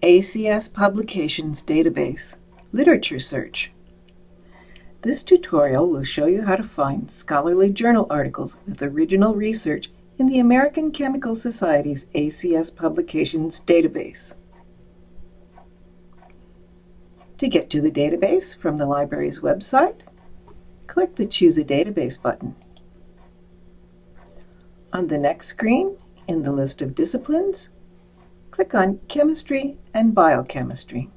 ACS Publications Database, Literature Search. This tutorial will show you how to find scholarly journal articles with original research in the American Chemical Society's ACS Publications database. To get to the database from the library's website, click the Choose a Database button. On the next screen, in the list of disciplines, click on Chemistry and Biochemistry.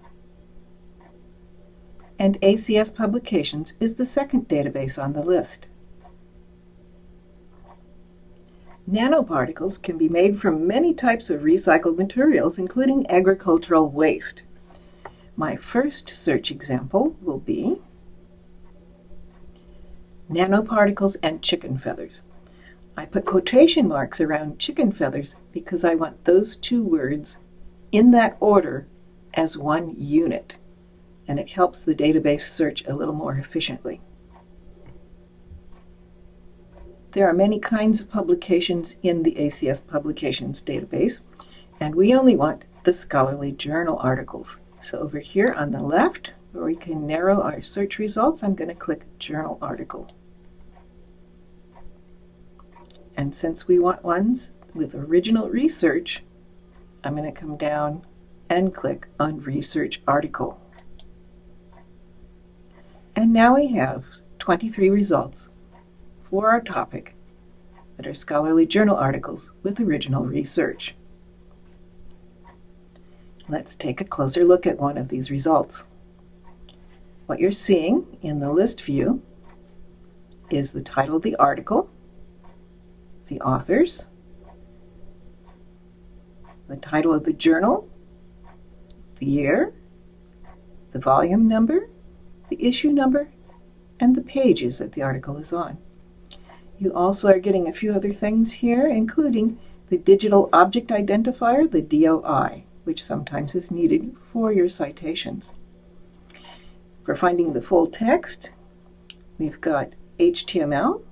And ACS Publications is the second database on the list. Nanoparticles can be made from many types of recycled materials, including agricultural waste. My first search example will be nanoparticles and chicken feathers. I put quotation marks around chicken feathers because I want those two words in that order as one unit, and it helps the database search a little more efficiently. There are many kinds of publications in the ACS Publications database, and we only want the scholarly journal articles. So over here on the left, where we can narrow our search results, I'm going to click Journal Article. And since we want ones with original research, I'm going to come down and click on Research Article. And now we have 23 results for our topic that are scholarly journal articles with original research. Let's take a closer look at one of these results. What you're seeing in the list view is the title of the article, the authors, the title of the journal, the year, the volume number, the issue number, and the pages that the article is on. You also are getting a few other things here, including the Digital Object Identifier, the DOI, which sometimes is needed for your citations. For finding the full text, we've got HTML,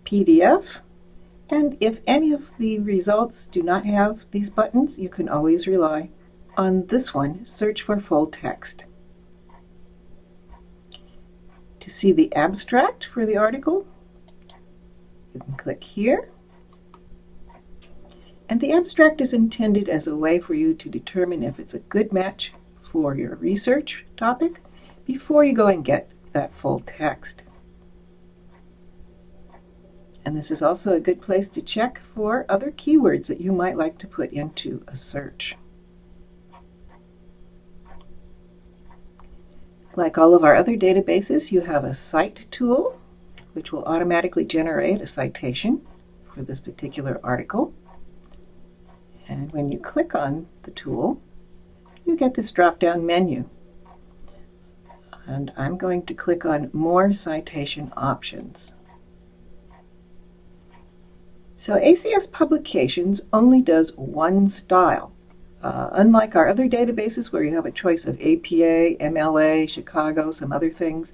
PDF, and if any of the results do not have these buttons, you can always rely on this one, Search for Full Text. To see the abstract for the article, you can click here. And the abstract is intended as a way for you to determine if it's a good match for your research topic before you go and get that full text. And this is also a good place to check for other keywords that you might like to put into a search. Like all of our other databases, you have a Cite tool, which will automatically generate a citation for this particular article. And when you click on the tool, you get this drop-down menu. And I'm going to click on More Citation Options. So ACS Publications only does one style. Unlike our other databases where you have a choice of APA, MLA, Chicago, some other things,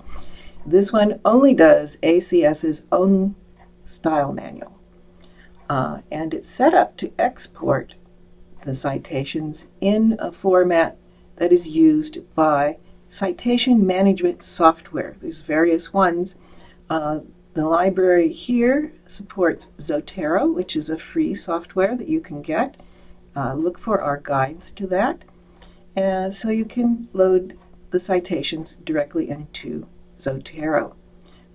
this one only does ACS's own style manual. And it's set up to export the citations in a format that is used by citation management software. There's various ones. The library here supports Zotero, which is a free software that you can get. Look for our guides to that. So you can load the citations directly into Zotero.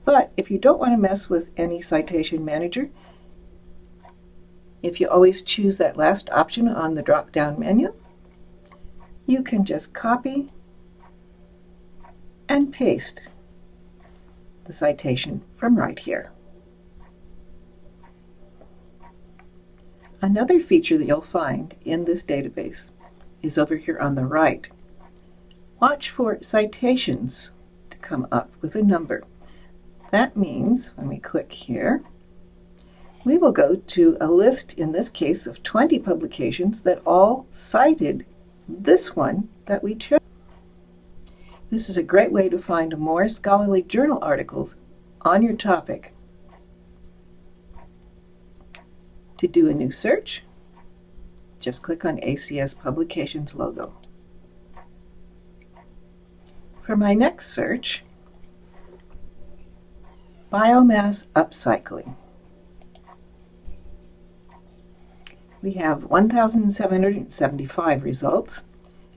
But if you don't want to mess with any citation manager, if you always choose that last option on the drop-down menu, you can just copy and paste the citation from right here. Another feature that you'll find in this database is over here on the right. Watch for citations to come up with a number. That means when we click here, we will go to a list, in this case, of 20 publications that all cited this one that we chose. This is a great way to find more scholarly journal articles on your topic. To do a new search, just click on ACS Publications logo. For my next search, biomass upcycling. We have 1,775 results,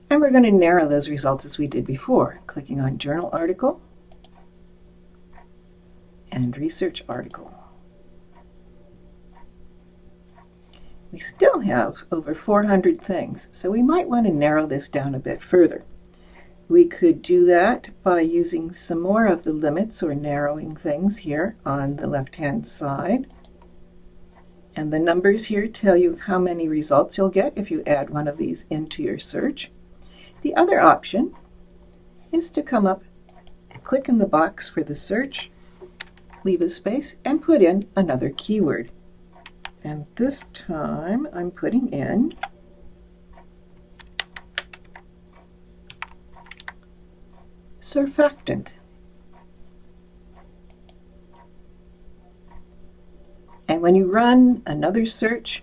and we're going to narrow those results as we did before, clicking on Journal Article and Research Article. We still have over 400 things, so we might want to narrow this down a bit further. We could do that by using some more of the limits or narrowing things here on the left-hand side. And the numbers here tell you how many results you'll get if you add one of these into your search. The other option is to come up, click in the box for the search, leave a space, and put in another keyword. And this time I'm putting in surfactant. And when you run another search,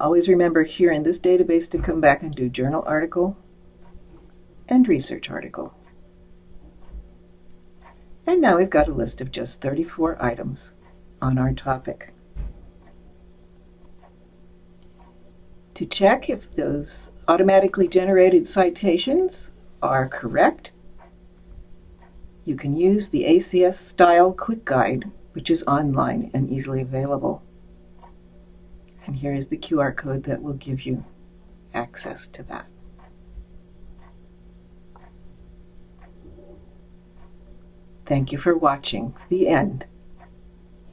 always remember here in this database to come back and do Journal Article and Research Article. And now we've got a list of just 34 items on our topic. To check if those automatically generated citations are correct, you can use the ACS Style Quick Guide, which is online and easily available. And here is the QR code that will give you access to that. Thank you for watching. The end.